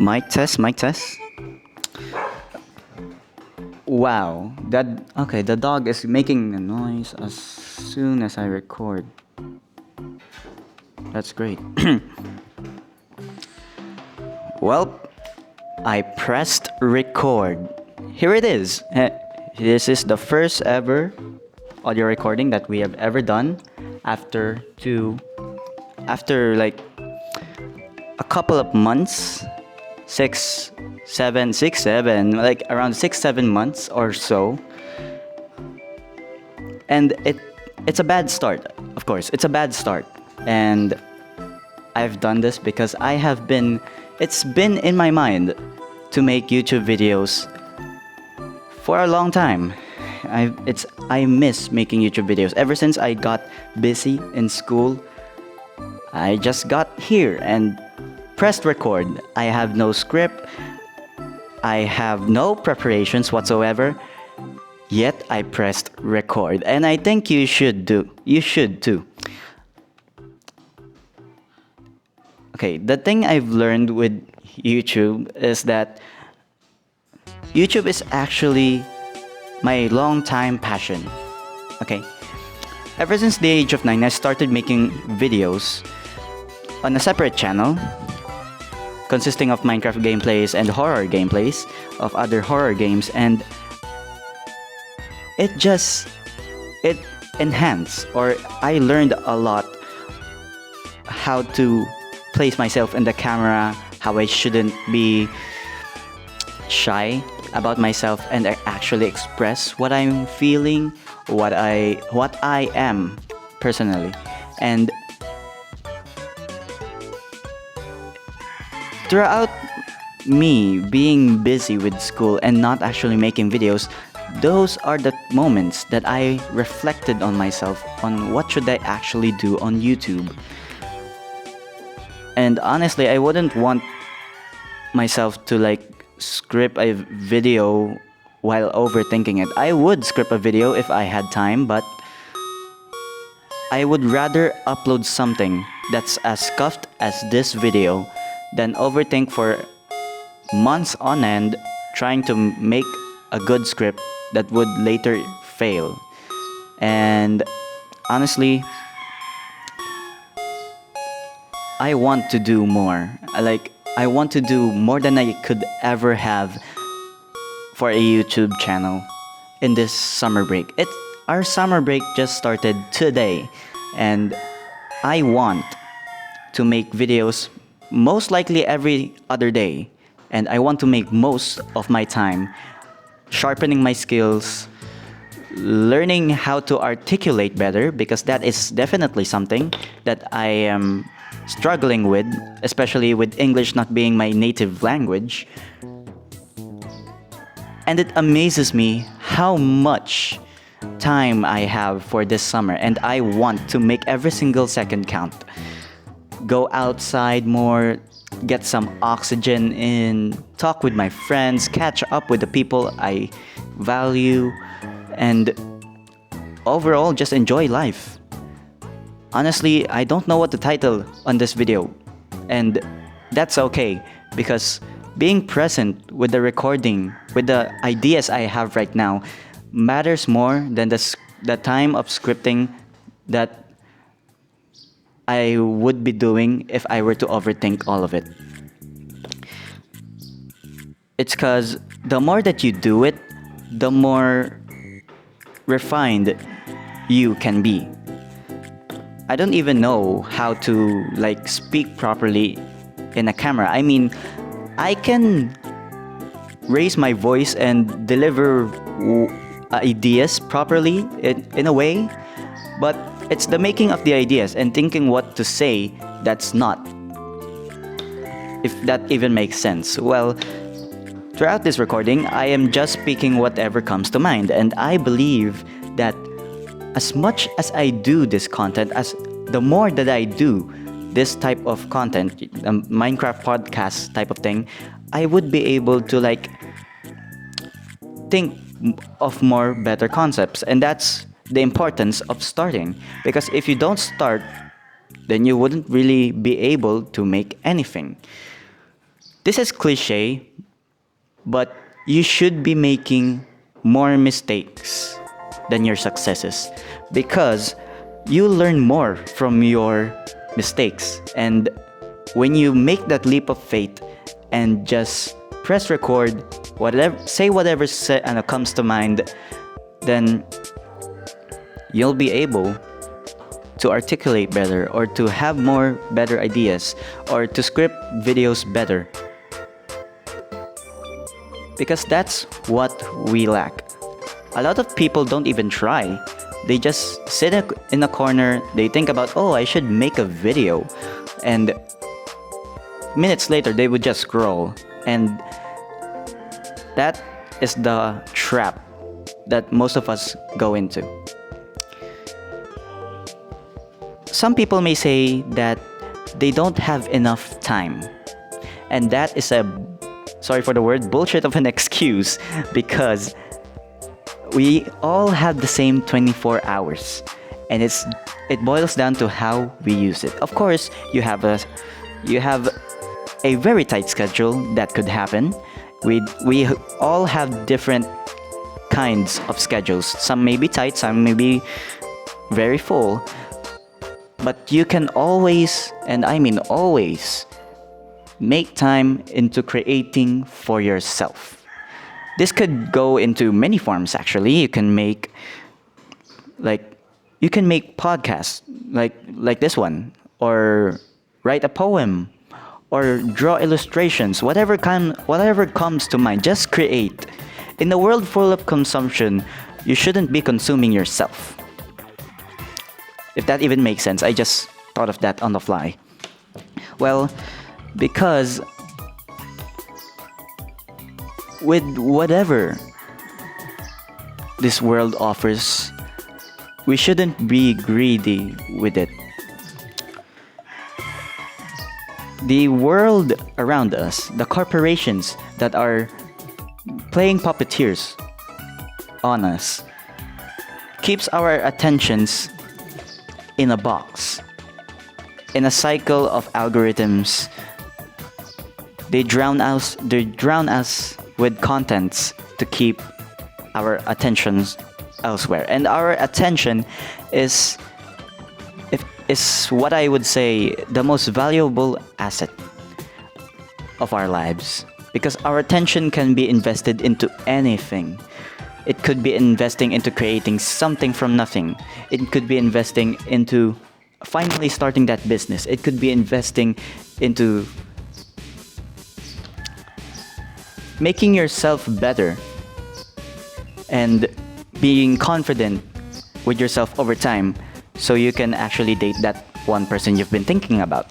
Mic test, mic test. Wow, that okay. The dog is making a noise as soon as I record. That's great. Well, I pressed record. Here it is. This is the first ever audio recording that we have ever done after like a couple of months, like around 6, 7 months or so. And it's a bad start, of course. It's a bad start. And I've done this because it's been in my mind to make YouTube videos for a long time. I miss making YouTube videos. Ever since I got busy in school, I just got here and pressed record. I have no script. I have no preparations whatsoever. Yet I pressed record, and I think you should do. You should too. Okay, the thing I've learned with YouTube is that YouTube is actually my long-time passion. Okay, ever since the age of 9, I started making videos on a separate channel consisting of Minecraft gameplays and horror gameplays of other horror games, and it enhanced, or I learned a lot how to place myself in the camera, how I shouldn't be shy about myself and actually express what I'm feeling, what I am personally. And throughout me being busy with school and not actually making videos, those are the moments that I reflected on myself on what should I actually do on YouTube. And honestly, I wouldn't want myself to like script a video while overthinking it. I would script a video if I had time, but I would rather upload something that's as scuffed as this video than overthink for months on end trying to make a good script that would later fail. And honestly, I want to do more. I want to do more than I could ever have for a YouTube channel in this summer break. Our summer break just started today, and I want to make videos most likely every other day, and I want to make most of my time sharpening my skills, learning how to articulate better, because that is definitely something that I am struggling with, especially with English not being my native language. And it amazes me how much time I have for this summer, and I want to make every single second count. Go outside more, get some oxygen in, talk with my friends, catch up with the people I value, and overall just enjoy life. Honestly, I don't know what to title on this video, and that's okay, because being present with the recording, with the ideas I have right now, matters more than the time of scripting that I would be doing if I were to overthink all of it. It's because the more that you do it, the more refined you can be. I don't even know how to like speak properly in a camera. I mean, I can raise my voice and deliver ideas properly in a way, but it's the making of the ideas and thinking what to say that's not. If that even makes sense. Well, throughout this recording, I am just speaking whatever comes to mind, and I believe that as much as I do this content, as the more that I do this type of content, Minecraft podcast type of thing, I would be able to like think of more better concepts. And that's the importance of starting, because if you don't start, then you wouldn't really be able to make anything. This is cliche, but you should be making more mistakes than your successes because you learn more from your mistakes. And when you make that leap of faith and just press record, whatever comes to mind, then you'll be able to articulate better or to have more better ideas or to script videos better, because that's what we lack. A lot of people don't even try. They just sit in a corner, they think about, oh, I should make a video, and minutes later they would just scroll. And that is the trap that most of us go into. Some people may say that they don't have enough time, and that is a, sorry for the word, bullshit of an excuse, because we all have the same 24 hours, and it boils down to how we use it. Of course, you have a very tight schedule. That could happen. We all have different kinds of schedules. Some may be tight, some may be very full. But you can always, and I mean always, make time into creating for yourself. This could go into many forms actually. You can make podcasts like this one, or write a poem, or draw illustrations, whatever comes to mind. Just create. In a world full of consumption, you shouldn't be consuming yourself. If that even makes sense, I just thought of that on the fly. Well, because with whatever this world offers, we shouldn't be greedy with it. The world around us, the corporations that are playing puppeteers on us, keeps our attentions in a box, in a cycle of algorithms. They drown us with contents to keep our attentions elsewhere. And our attention is what I would say the most valuable asset of our lives, because our attention can be invested into anything. It could be investing into creating something from nothing. It could be investing into finally starting that business. It could be investing into making yourself better and being confident with yourself over time, so you can actually date that one person you've been thinking about.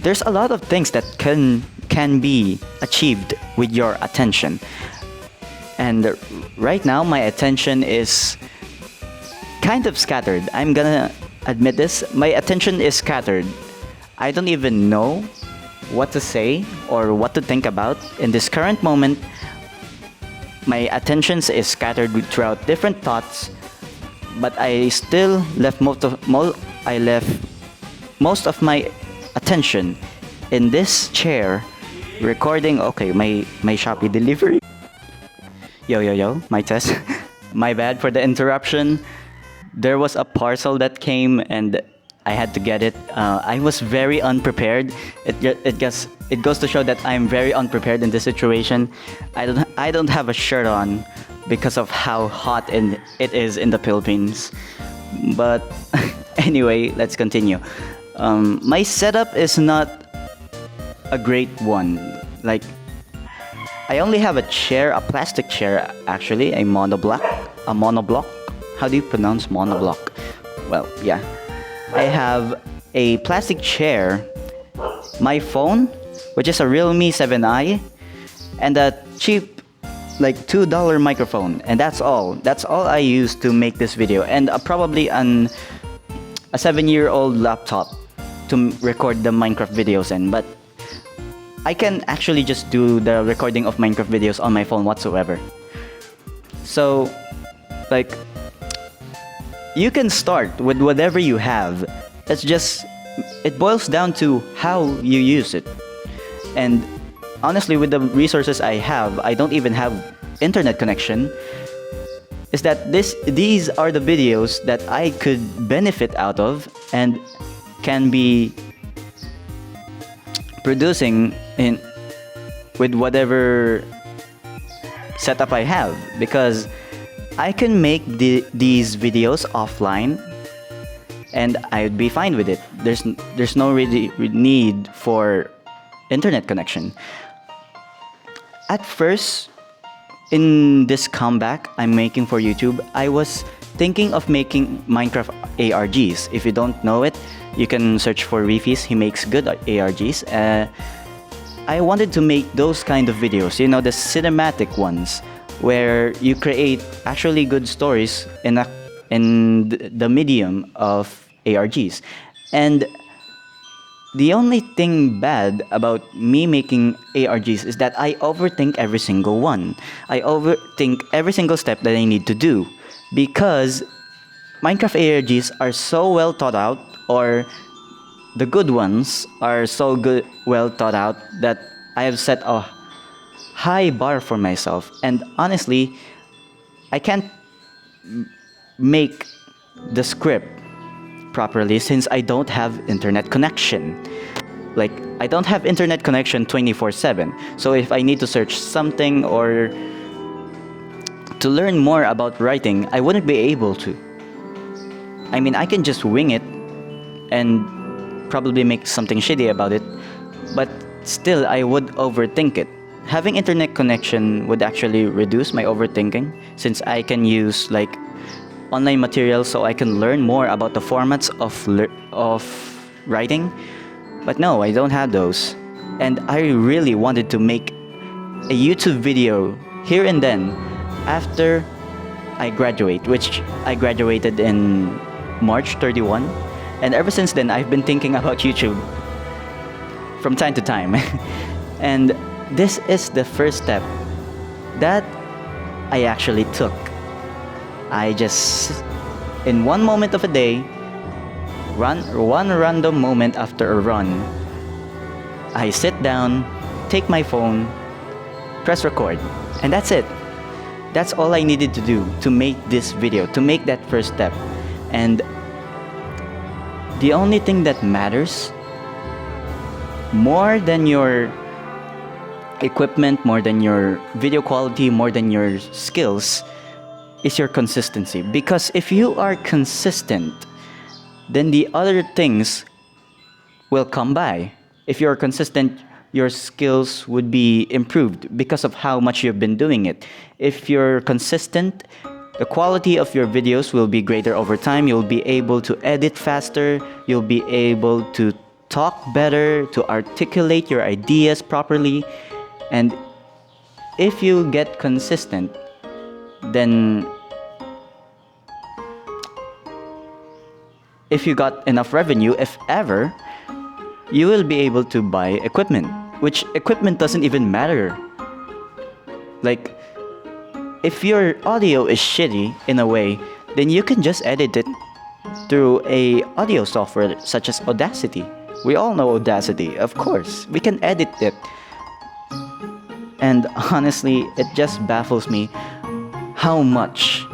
There's a lot of things that can be achieved with your attention. And right now, my attention is kind of scattered. I'm gonna admit this. My attention is scattered. I don't even know what to say or what to think about in this current moment. My attention is scattered throughout different thoughts, but I still left most of my attention in this chair recording. Okay, my Shopee delivery. Yo, my test. My bad for the interruption. There was a parcel that came and I had to get it. I was very unprepared. It goes to show that I'm very unprepared in this situation. I don't have a shirt on because of how hot it is in the Philippines. But anyway, let's continue. My setup is not a great one. Like, I only have a chair, a plastic chair actually, a monoblock. How do you pronounce monoblock? Well, yeah. I have a plastic chair, my phone, which is a Realme 7i, and a cheap, like $2 microphone, and that's all. That's all I use to make this video, and probably a 7-year-old laptop to record the Minecraft videos in. But I can actually just do the recording of Minecraft videos on my phone whatsoever. So, like, you can start with whatever you have. It boils down to how you use it. And honestly, with the resources I have, I don't even have internet connection. Is that these are the videos that I could benefit out of and can be producing in with whatever setup I have, because I can make these videos offline and I'd be fine with it. There's no really need for internet connection. At first, in this comeback I'm making for YouTube, I was thinking of making Minecraft ARGs. If you don't know it, you can search for Reefys. He makes good ARGs. I wanted to make those kind of videos, you know, the cinematic ones, where you create actually good stories in the medium of ARGs. And the only thing bad about me making ARGs is that I overthink every single one. I overthink every single step that I need to do, because Minecraft ARGs are so well thought out, or the good ones are so well thought out, that I have set a high bar for myself. And honestly, I can't make the script properly since I don't have internet connection. Like, I don't have internet connection 24/7. So if I need to search something or to learn more about writing, I wouldn't be able to. I mean, I can just wing it and probably make something shitty about it, but still I would overthink it. Having internet connection would actually reduce my overthinking, since I can use like online materials so I can learn more about the formats of writing. But no, I don't have those. And I really wanted to make a YouTube video here and then after I graduate, which I graduated in March 31. And ever since then, I've been thinking about YouTube from time to time. And this is the first step that I actually took. I just, in one moment of a day, one random moment after a run, I sit down, take my phone, press record, and that's it. That's all I needed to do to make this video, to make that first step. And the only thing that matters more than your equipment, more than your video quality, more than your skills, is your consistency. Because if you are consistent, then the other things will come by. If you're consistent, your skills would be improved because of how much you've been doing it. If you're consistent, the quality of your videos will be greater over time. You'll be able to edit faster. You'll be able to talk better, to articulate your ideas properly. And if you get consistent, then if you got enough revenue, if ever, you will be able to buy equipment, which equipment doesn't even matter. Like, if your audio is shitty in a way, then you can just edit it through a audio software such as Audacity. We all know Audacity, of course. We can edit it. And honestly, it just baffles me how much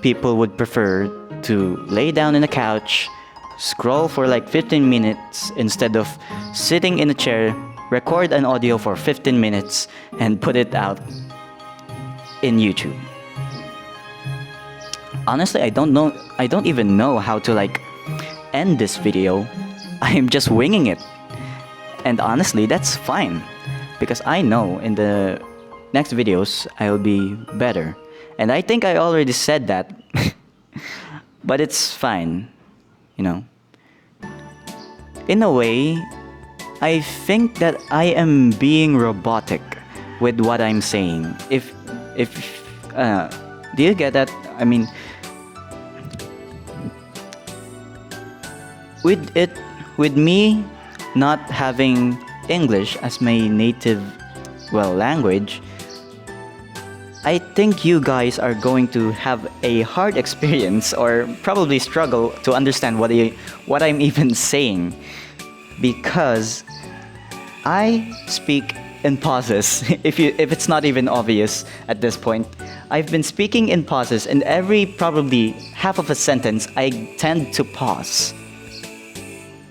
people would prefer to lay down in a couch, scroll for like 15 minutes instead of sitting in a chair, record an audio for 15 minutes, and put it out in YouTube. Honestly, I don't even know how to like end this video. I am just winging it. And honestly, that's fine, because I know in the next videos I'll be better. And I think I already said that. But it's fine, you know. In a way, I think that I am being robotic with what I'm saying. If do you get that? I mean, with me not having English as my native, well, language, I think you guys are going to have a hard experience, or probably struggle to understand what I'm even saying, because I speak in pauses. If it's not even obvious at this point, I've been speaking in pauses, and every probably half of a sentence I tend to pause.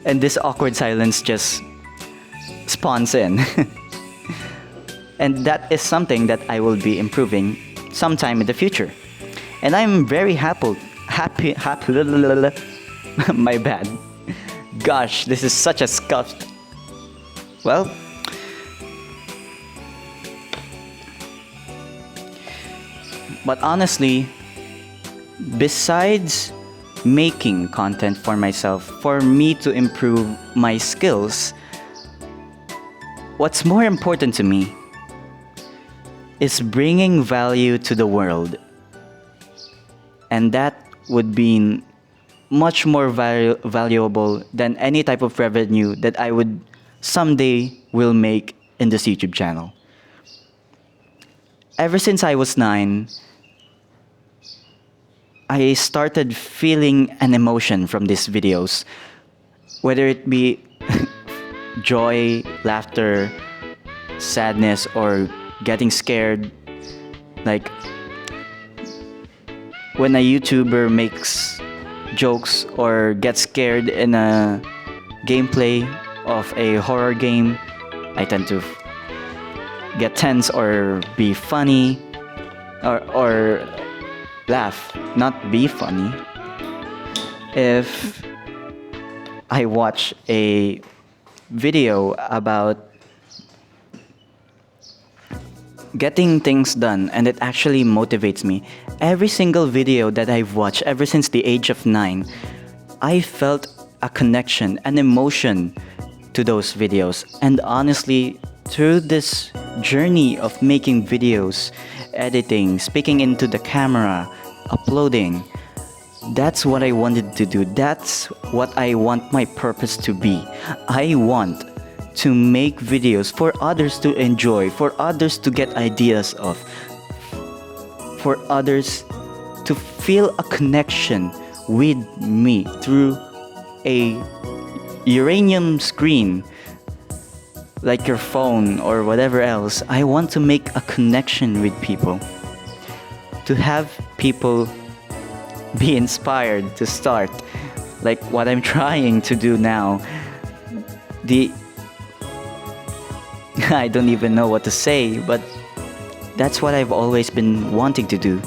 And this awkward silence just spawns in. And that is something that I will be improving sometime in the future. And I'm very happy. My bad. Gosh, this is such a scuff. Well, but honestly, besides making content for myself, for me to improve my skills, what's more important to me is bringing value to the world. And that would be much more valuable than any type of revenue that I would someday will make in this YouTube channel. Ever since I was 9, I started feeling an emotion from these videos, whether it be joy, laughter, sadness, or getting scared. Like when a YouTuber makes jokes or gets scared in a gameplay of a horror game, I tend to get tense or be funny, or laugh, not be funny. If I watch a video about getting things done and it actually motivates me, every single video that I've watched ever since the age of 9, I felt a connection, an emotion to those videos. And honestly, through this journey of making videos, editing, speaking into the camera, uploading, that's what I wanted to do. That's what I want my purpose to be. I want to make videos for others to enjoy, for others to get ideas of, for others to feel a connection with me through a uranium screen like your phone or whatever else. I want to make a connection with people, to have people be inspired to start like what I'm trying to do now. I don't even know what to say, but that's what I've always been wanting to do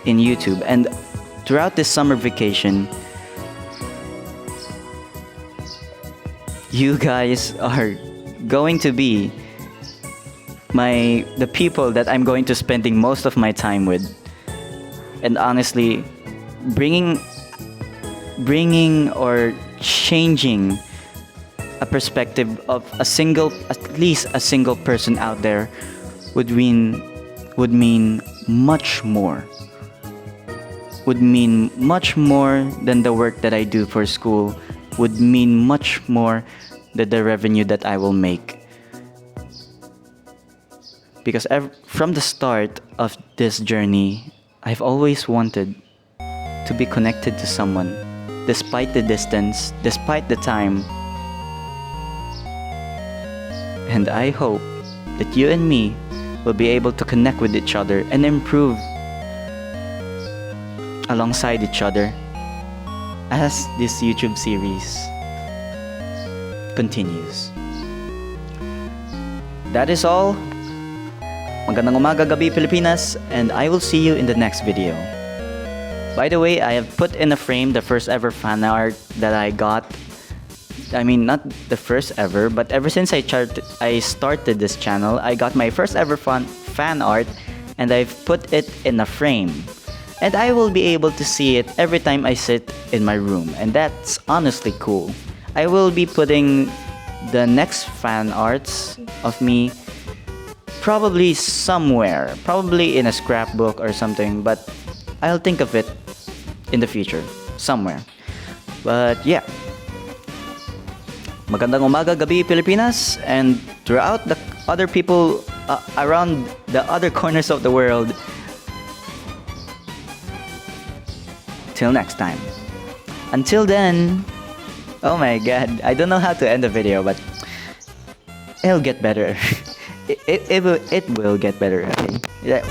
in YouTube. And throughout this summer vacation, you guys are going to be the people that I'm going to spending most of my time with. And honestly, bringing or changing a perspective of at least a single person out there would mean much more. Would mean much more than the work that I do for school. Would mean much more than the revenue that I will make. Because from the start of this journey, I've always wanted to be connected to someone, despite the distance, despite the time. And I hope that you and me will be able to connect with each other and improve alongside each other as this YouTube series continues. That is all. Magandang umaga, gabi, Pilipinas, and I will see you in the next video. By the way, I have put in a frame the first ever fan art that I got. I mean, not the first ever, but ever since I started this channel, I got my first ever fan art, and I've put it in a frame. And I will be able to see it every time I sit in my room, and that's honestly cool. I will be putting the next fan arts of me probably somewhere, probably in a scrapbook or something, but I'll think of it in the future, somewhere. But yeah. Magandang umaga, gabi, Pilipinas, and throughout the other people around the other corners of the world. Till next time. Until then, oh my god, I don't know how to end the video, but it'll get better. it will get better. Okay. Yeah.